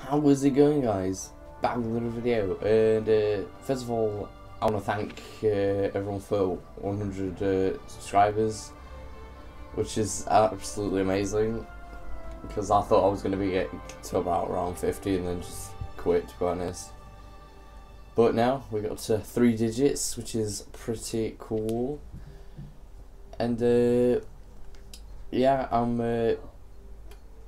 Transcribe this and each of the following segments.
How is it going, guys? Back with another video, and first of all, I want to thank everyone for 100 subscribers, which is absolutely amazing, because I thought I was going to be getting to about around 50 and then just quit, to be honest. But now we got to 3 digits, which is pretty cool, and yeah, I'm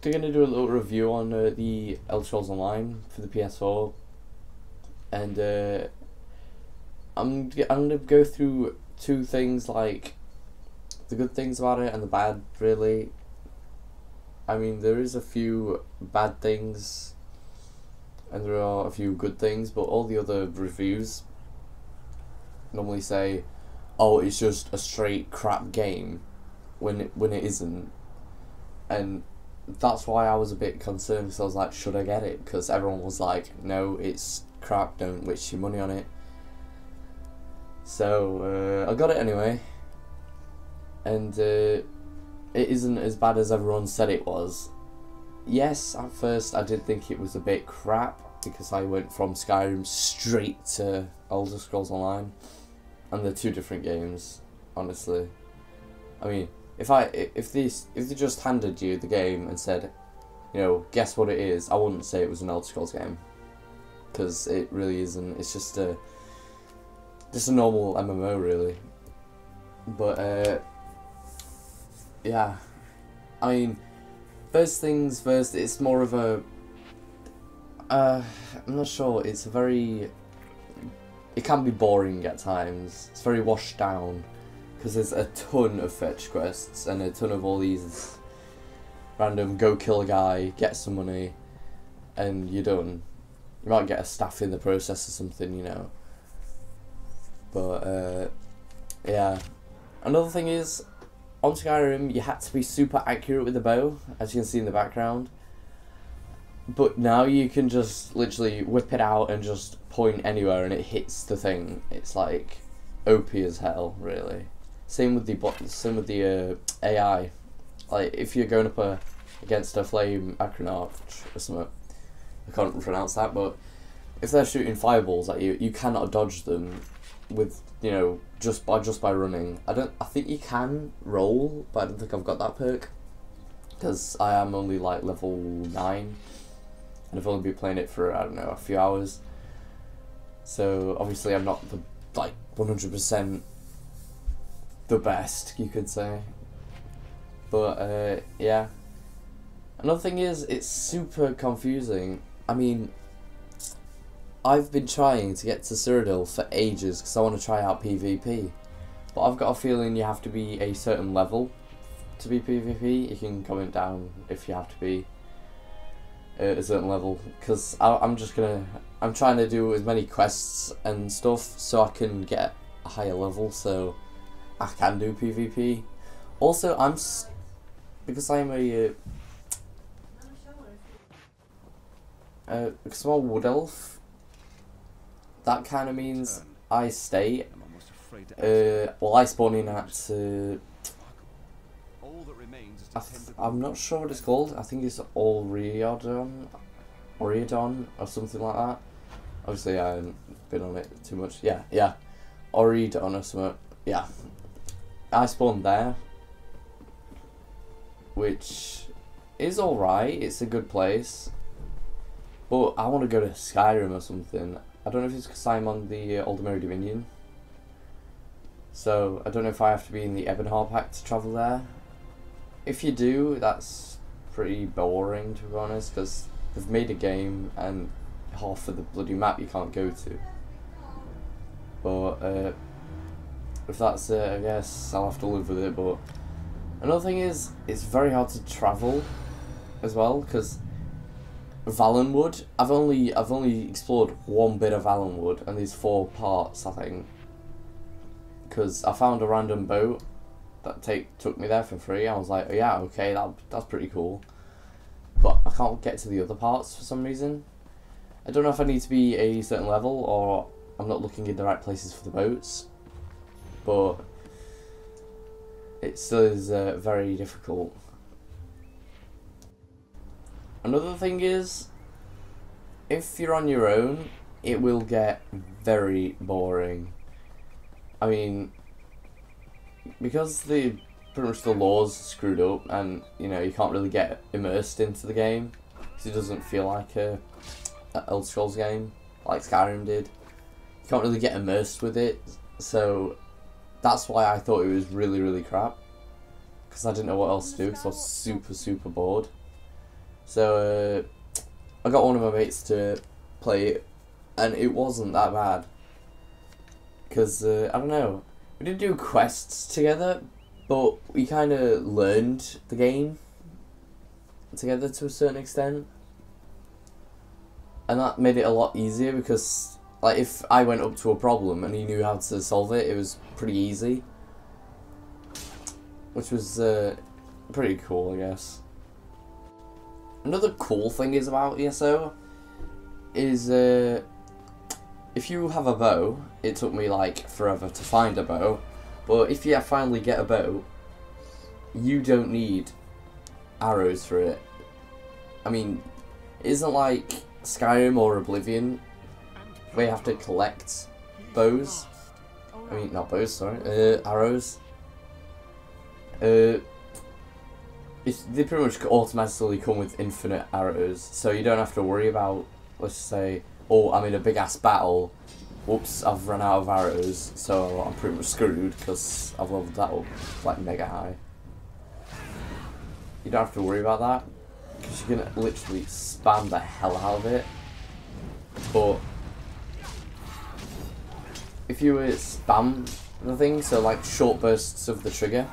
going to do a little review on the Elder Scrolls Online for the PS4, and I'm going to go through 2 things, like the good things about it and the bad, really. I mean, there is a few bad things and there are a few good things, but all the other reviews normally say, oh, it's just a straight crap game, when it isn't. And that's why I was a bit concerned, because I was like, should I get it? Because everyone was like, no, it's crap, don't waste your money on it. So I got it anyway, and it isn't as bad as everyone said it was. Yes, at first I did think it was a bit crap, because I went from Skyrim straight to Elder Scrolls Online, and they're 2 different games, honestly. I mean, if they just handed you the game and said, you know, guess what it is, I wouldn't say it was an Elder Scrolls game, because it really isn't. It's just a normal MMO, really. But yeah, I mean, first things first, it's more of a I'm not sure, it's a very, it can be boring at times. It's very washed down, because there's a ton of fetch quests and a ton of all these random go kill a guy, get some money, and you're done. You might get a staff in the process or something, you know. But yeah. Another thing is, on Skyrim you had to be super accurate with the bow, as you can see in the background. But now you can just literally whip it out and just point anywhere and it hits the thing. It's like OP as hell, really. Same with the AI. Like, if you're going up against a flame acronaut or something, I can't pronounce that, but if they're shooting fireballs at you, you cannot dodge them with, you know, just by running. I think you can roll, but I don't think I've got that perk, because I am only like level 9, and I've only been playing it for, I don't know, a few hours. So obviously I'm not the 100% the best, you could say. But yeah. Another thing is, it's super confusing. I mean, I've been trying to get to Cyrodiil for ages because I want to try out PvP, but I've got a feeling you have to be a certain level to be PvP. You can comment down if you have to be a certain level, because I'm trying to do as many quests and stuff so I can get a higher level, so I can do PvP. Also, because I'm because I'm a wood elf, that kind of means I stay. Well, I spawn in at I'm not sure what it's called. I think it's Oriodon or something like that. Obviously, I haven't been on it too much. Yeah, Oriodon or something. Yeah, I spawned there, which is alright. It's a good place, but I want to go to Skyrim or something. I don't know if it's because I'm on the Aldemir Dominion, so I don't know if I have to be in the Ebonheart Pact to travel there. If you do, that's pretty boring, to be honest, because they've made a game and half of the bloody map you can't go to. But if that's it, I guess I'll have to live with it. But another thing is, it's very hard to travel as well, because Valenwood, I've only explored 1 bit of Valenwood, and there's 4 parts, I think, because I found a random boat that took me there for free. I was like, oh, yeah, okay, that's pretty cool, but I can't get to the other parts for some reason. I don't know if I need to be a certain level, or I'm not looking in the right places for the boats, but it still is very difficult. Another thing is, if you're on your own, it will get very boring. I mean, because pretty much the law's screwed up, and you can't really get immersed into the game because it doesn't feel like a Elder Scrolls game like Skyrim did. You can't really get immersed with it, so that's why I thought it was really, really crap, because I didn't know what else to do because I was super, super bored. So I got one of my mates to play it, and it wasn't that bad. Because, I don't know, we didn't do quests together, but we kind of learned the game together to a certain extent. And that made it a lot easier because, like, if I went up to a problem and he knew how to solve it, it was pretty easy. Which was pretty cool, I guess. Another cool thing is about ESO is if you have a bow, it took me like forever to find a bow, but if you finally get a bow, you don't need arrows for it. I mean, it isn't like Skyrim or Oblivion where you have to collect bows. I mean, not bows, sorry, arrows. They pretty much automatically come with infinite arrows, so you don't have to worry about, let's say, oh, I'm in a big ass battle, whoops, I've run out of arrows, so I'm pretty much screwed because I've leveled that up like mega high. You don't have to worry about that because you can literally spam the hell out of it. But if you spam the thing, so like short bursts of the trigger,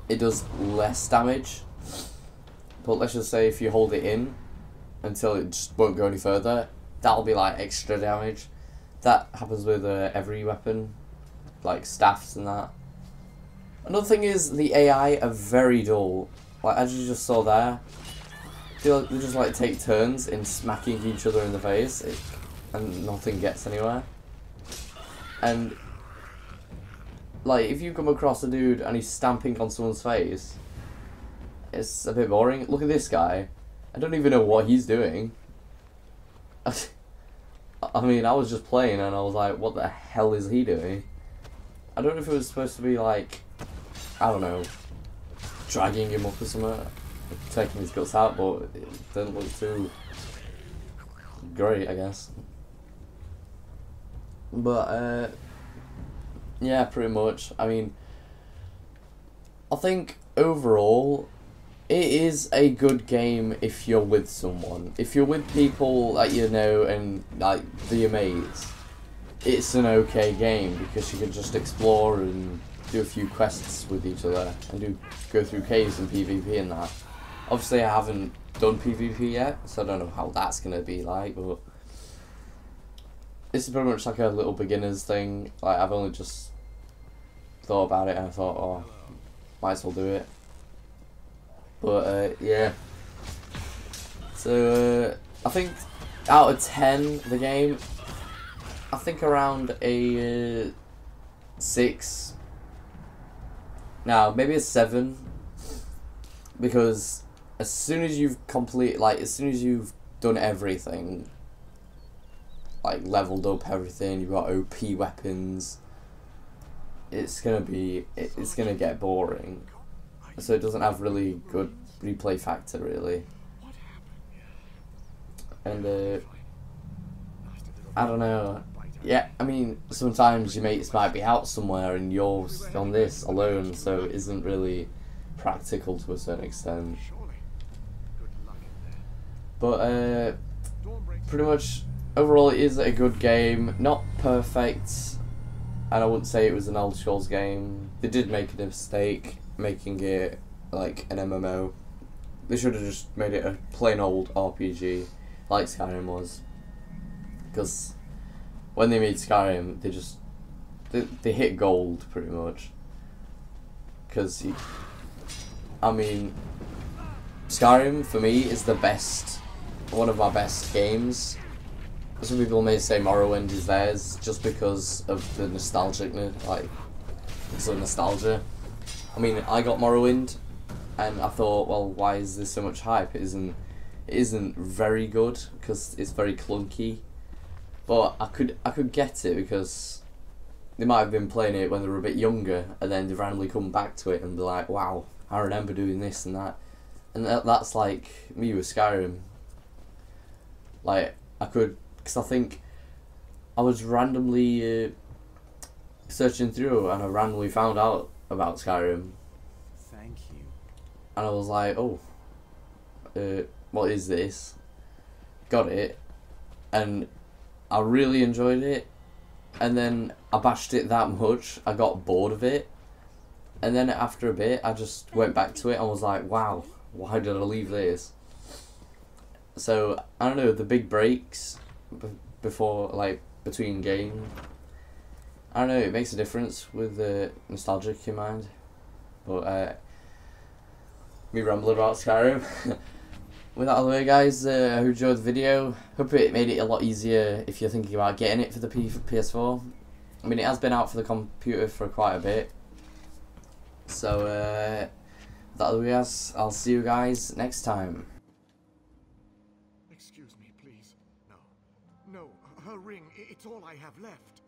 it does less damage. But let's just say if you hold it in until it just won't go any further, that'll be like extra damage. That happens with every weapon, like staffs and that. Another thing is the AI are very dull. Like as you just saw there, they just like take turns in smacking each other in the face, and nothing gets anywhere. And like if you come across a dude and he's stamping on someone's face, it's a bit boring. Look at this guy. I don't even know what he's doing. I mean, I was just playing and I was like, what the hell is he doing? I don't know if it was supposed to be like, I don't know, dragging him up or something, taking his guts out, but it didn't look too great, I guess. But, yeah, pretty much. I mean, I think overall, it is a good game if you're with someone. If you're with people that you know and like your mates, it's an okay game because you can just explore and do a few quests with each other and go through caves and PvP and that. Obviously, I haven't done PvP yet, so I don't know how that's gonna be like. But this is pretty much like a little beginner's thing. Like I've only just thought about it and I thought, oh, might as well do it. But yeah, so I think out of 10 the game, I think around a 6. Now maybe a 7, because as soon as you've as soon as you've done everything, like leveled up everything, you've got OP weapons, it's gonna get boring. So it doesn't have really good replay factor, really. And I don't know. Yeah, I mean, sometimes your mates might be out somewhere and you're on this alone, so it isn't really practical to a certain extent. But pretty much overall, it is a good game. Not perfect, and I wouldn't say it was an Elder Scrolls game. They did make a mistake making it like an MMO. They should have just made it a plain old RPG like Skyrim was, because when they made Skyrim they hit gold pretty much, because I mean Skyrim for me is one of my best games. Some people may say Morrowind is theirs just because of the nostalgicness, like because of nostalgia. I mean, I got Morrowind, and I thought, well, why is there so much hype? It isn't very good because it's very clunky. But I could get it because they might have been playing it when they were a bit younger, and then they randomly come back to it and be like, wow, I remember doing this and that. And that's like me with Skyrim. Like, because I think I was randomly searching through and I randomly found out about Skyrim. Thank you. And I was like, oh, what is this? Got it. And I really enjoyed it. And then I bashed it that much, I got bored of it. And then after a bit, I just went back to it and was like, wow, why did I leave this? So, I don't know, the big breaks before, like, between games, I don't know, it makes a difference with the nostalgic in mind. But, me rambling about Skyrim. With that out of the way, guys, I hope you enjoyed the video. Hope it made it a lot easier if you're thinking about getting it for the PS4. I mean, it has been out for the computer for quite a bit. So, with that out of the way, guys, I'll see you guys next time. Excuse me, please. No. No, her ring, it's all I have left.